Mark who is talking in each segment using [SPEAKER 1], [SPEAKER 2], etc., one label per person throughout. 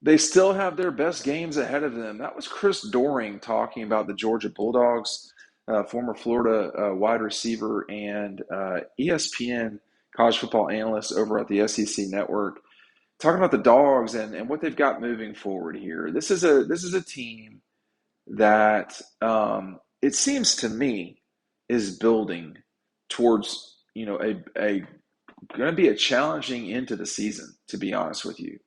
[SPEAKER 1] They still have their best games ahead of them. That was Chris Doering talking about the Georgia Bulldogs, former Florida wide receiver and ESPN college football analyst over at the SEC network, talking about the Dogs and what they've got moving forward here. This is a team that it seems to me is building towards a going to be a challenging end to the season, to be honest with you.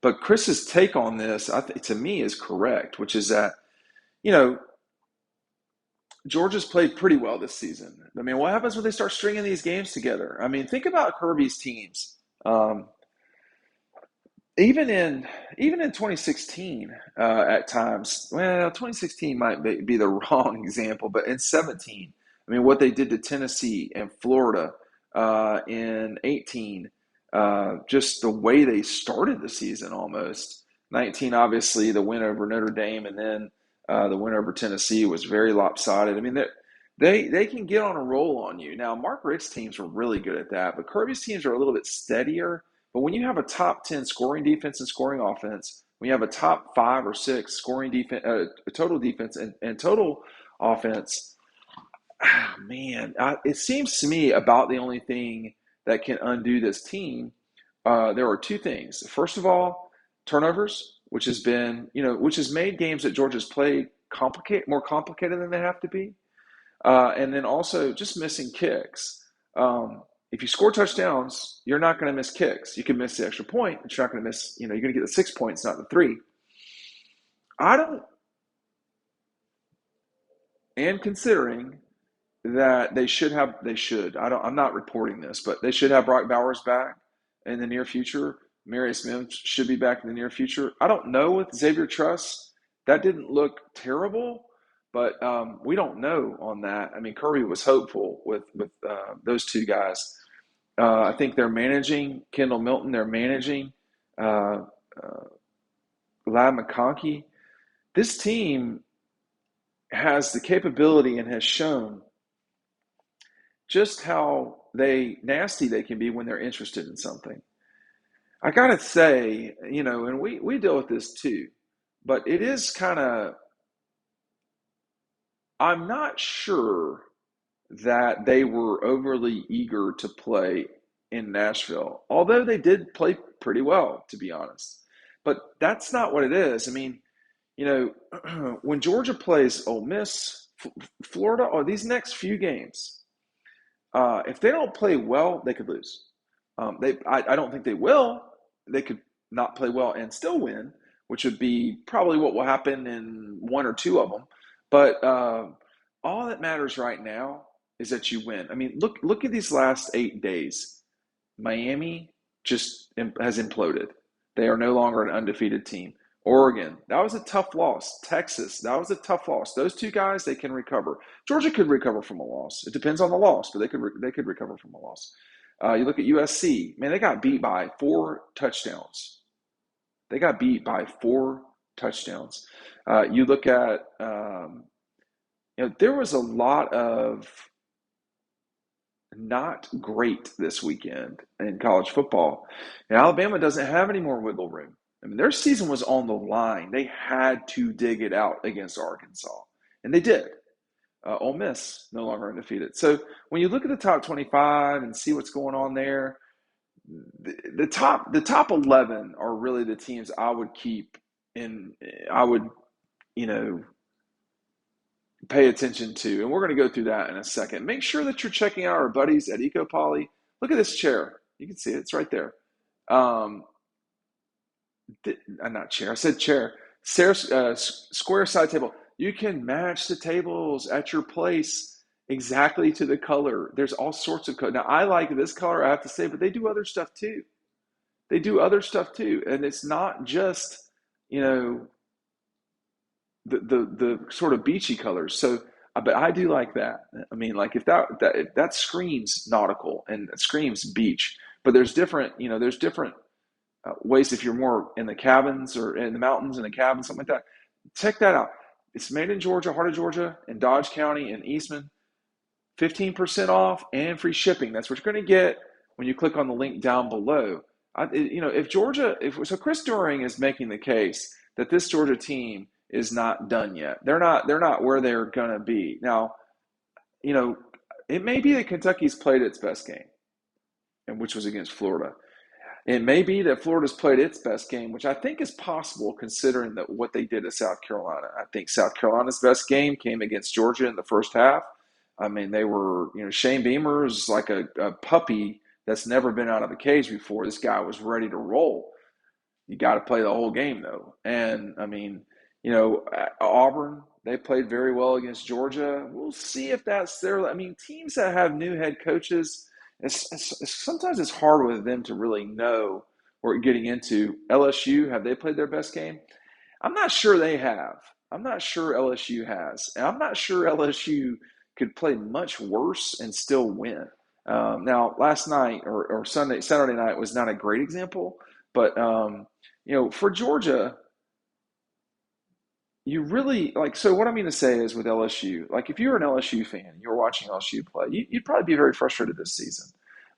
[SPEAKER 1] But Chris's take on this, to me, is correct, which is that you know Georgia's played pretty well this season. I mean, what happens when they start stringing these games together? I mean, think about Kirby's teams. Even in 2016, at times, well, 2016 might be the wrong example, but in 17, I mean, what they did to Tennessee and Florida in 18, just the way they started the season almost. 19, obviously, the win over Notre Dame, and then the win over Tennessee was very lopsided. I mean, they can get on a roll on you. Now, Mark Richt's teams were really good at that, but Kirby's teams are a little bit steadier. But when you have a top 10 scoring defense and scoring offense, when you have a top 5 or 6 scoring defense, total defense and total offense, man, it seems to me about the only thing that can undo this team. There are two things. First of all, turnovers, which has been, which has made games that Georgia's played more complicated than they have to be. And then also just missing kicks. If you score touchdowns, you're not going to miss kicks. You can miss the extra point, but you're not going to miss, you're going to get the 6 points, not the 3. I don't, and considering that I'm not reporting this, but they should have Brock Bowers back in the near future. Marius Mims should be back in the near future. I don't know with Xavier Truss. That didn't look terrible, but we don't know on that. I mean, Kirby was hopeful with those two guys. I think they're managing Kendall Milton. They're managing uh, uh, Lad McConkey. This team has the capability and has shown just how nasty they can be when they're interested in something. I gotta say, and we deal with this too, but it is kind of, I'm not sure that they were overly eager to play in Nashville, although they did play pretty well, to be honest. But that's not what it is. I mean, when Georgia plays Ole Miss, Florida, or these next few games, if they don't play well, they could lose. I don't think they will. They could not play well and still win, which would be probably what will happen in one or two of them. But all that matters right now is that you win. I mean, look at these last 8 days. Miami just has imploded. They are no longer an undefeated team. Oregon, that was a tough loss. Texas, that was a tough loss. Those two guys, they can recover. Georgia could recover from a loss. It depends on the loss, but they could recover from a loss. You look at USC, man, they got beat by 4 touchdowns. They got beat by 4 touchdowns. You look at, there was a lot of not great this weekend in college football. And Alabama doesn't have any more wiggle room. I mean, their season was on the line. They had to dig it out against Arkansas, and they did. Ole Miss no longer undefeated. So when you look at the top 25 and see what's going on there, the top 11 are really the teams I would keep in. I would, you know, pay attention to, and we're going to go through that in a second. Make sure that you're checking out our buddies at Ekopol. Look at this chair. You can see it. It's right there. Um, not chair. I said chair. Square side table. You can match the tables at your place exactly to the color. There's all sorts of color. Now, I like this color, I have to say, but they do other stuff too. They do other stuff too, and it's not just you know the sort of beachy colors. So, but I do like that. I mean, like if that screams nautical and it screams beach, but there's different ways if you're more in the cabins or in the mountains in the cabins, something like that. Check that out. It's made in Georgia, heart of Georgia, in Dodge County in Eastman. 15% off and free shipping. That's what you're going to get when you click on the link down below. if Georgia, if so, Chris Doering is making the case that this Georgia team is not done yet. They're not where they're gonna be now. You know, it may be that Kentucky's played its best game, and which was against Florida. It may be that Florida's played its best game, which I think is possible considering that what they did at South Carolina. I think South Carolina's best game came against Georgia in the first half. I mean, they were, Shane Beamer's like a puppy that's never been out of a cage before. This guy was ready to roll. You got to play the whole game, though. And, I mean, Auburn, they played very well against Georgia. We'll see if that's their – I mean, teams that have new head coaches – sometimes it's hard with them to really know what getting into. LSU, have they played their best game? I'm not sure they have. I'm not sure LSU has. And I'm not sure LSU could play much worse and still win. Now, last night or Saturday night was not a great example, but for Georgia, you really so what I mean to say is with LSU, if you're an LSU fan, you're watching LSU play, you'd probably be very frustrated this season.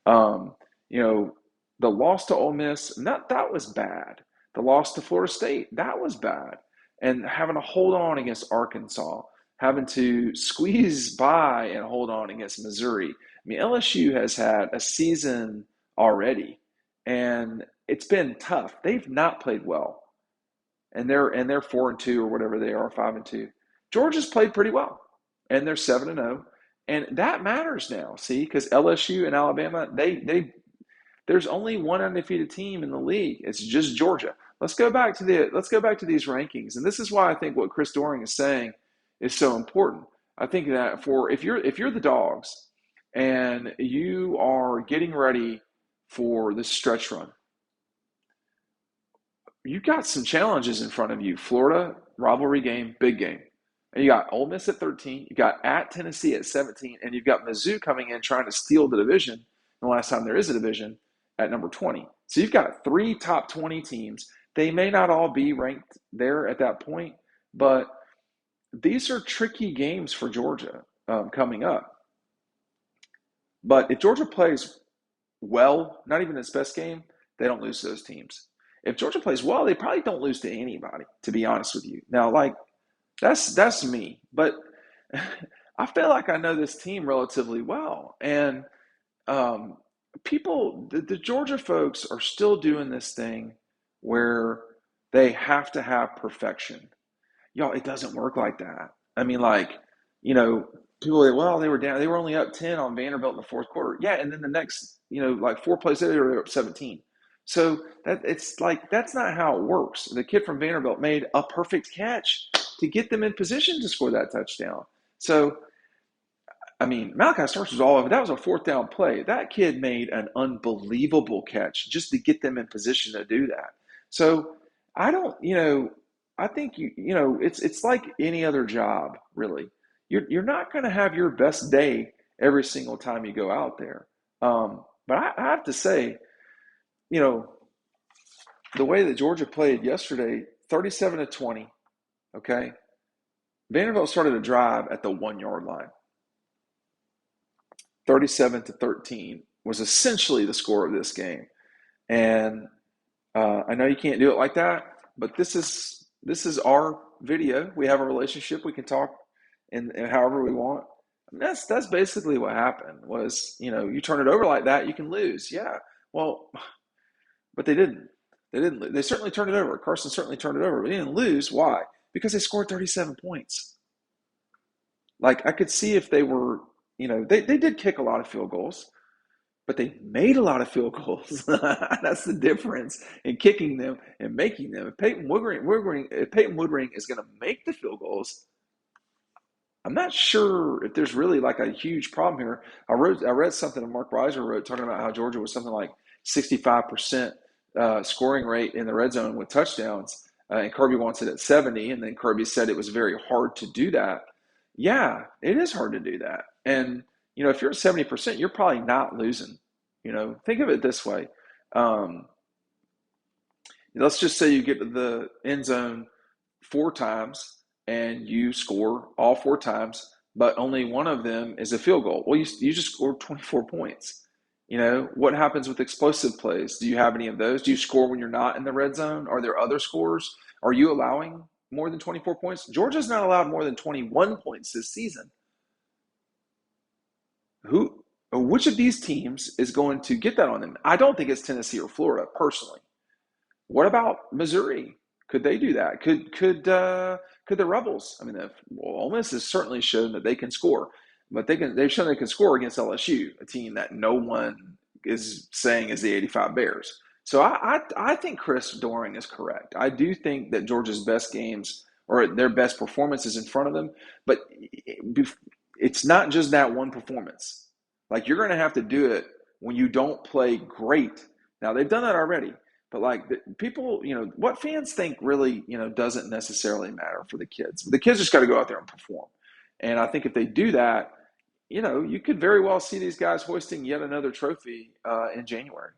[SPEAKER 1] Um, you know, the loss to Ole Miss, that was bad. The loss to Florida State, that was bad. And having to hold on against Arkansas, having to squeeze by and hold on against Missouri. I mean, LSU has had a season already, and it's been tough. They've not played well, and they're 4-2 or whatever they are, 5-2. Georgia's played pretty well, and they're 7-0, and that matters now. See, because LSU and Alabama, there's only one undefeated team in the league. It's just Georgia. Let's go back to these rankings, and this is why I think what Chris Doering is saying is so important. I think that if you're the Dogs and you are getting ready for this stretch run, you've got some challenges in front of you. Florida, rivalry game, big game. And you got Ole Miss at 13, you got at Tennessee at 17, and you've got Mizzou coming in trying to steal the division the last time there is a division at number 20. So you've got 3 top 20 teams. They may not all be ranked there at that point, but these are tricky games for Georgia coming up. But if Georgia plays well, not even its best game, they don't lose to those teams. If Georgia plays well, they probably don't lose to anybody, to be honest with you. Now, that's me, but I feel like I know this team relatively well. And the Georgia folks are still doing this thing where they have to have perfection. Y'all, it doesn't work like that. I mean, people say, well, they were down, they were only up 10 on Vanderbilt in the fourth quarter. Yeah, and then the next, 4 plays later, they were up 17. So that's not how it works. The kid from Vanderbilt made a perfect catch to get them in position to score that touchdown. So, I mean, Malachi Starks was all over. That was a 4th down play. That kid made an unbelievable catch just to get them in position to do that. So, I think it's like any other job, really. You're not going to have your best day every single time you go out there. But I have to say, the way that Georgia played yesterday, 37-20, okay? Vanderbilt started a drive at the 1-yard line. 37-13 was essentially the score of this game. And I know you can't do it like that, but this is our video. We have a relationship. We can talk in however we want. And that's basically what happened was, you turn it over like that, you can lose. Yeah. Well, but they didn't. They certainly turned it over. Carson certainly turned it over, but they didn't lose. Why? Because they scored 37 points. I could see if they were, they did kick a lot of field goals, but they made a lot of field goals. That's the difference in kicking them and making them. If Peyton Woodring is going to make the field goals, I'm not sure if there's really a huge problem here. I read something that Mark Reiser wrote talking about how Georgia was something like 65% scoring rate in the red zone with touchdowns, and Kirby wants it at 70, and then Kirby said it was very hard to do that. Yeah, it is hard to do that. And, if you're at 70%, you're probably not losing. Think of it this way. Let's just say you get to the end zone 4 times and you score all 4 times, but only one of them is a field goal. Well, you just scored 24 points. What happens with explosive plays? Do you have any of those? Do you score when you're not in the red zone? Are there other scores? Are you allowing more than 24 points? Georgia's not allowed more than 21 points this season. Which of these teams is going to get that on them? I don't think it's Tennessee or Florida personally. What about Missouri? Could they do that? Could the Rebels? I mean, Ole Miss has certainly shown that they can score, but they've shown they can score against LSU, a team that no one is saying is the '85 Bears. So I think Chris Doering is correct. I do think that Georgia's best games or their best performances in front of them, but it's not just that one performance. Like you're going to have to do it when you don't play great. Now they've done that already. But like people, what fans think really, doesn't necessarily matter for the kids. The kids just got to go out there and perform. And I think if they do that, you could very well see these guys hoisting yet another trophy in January.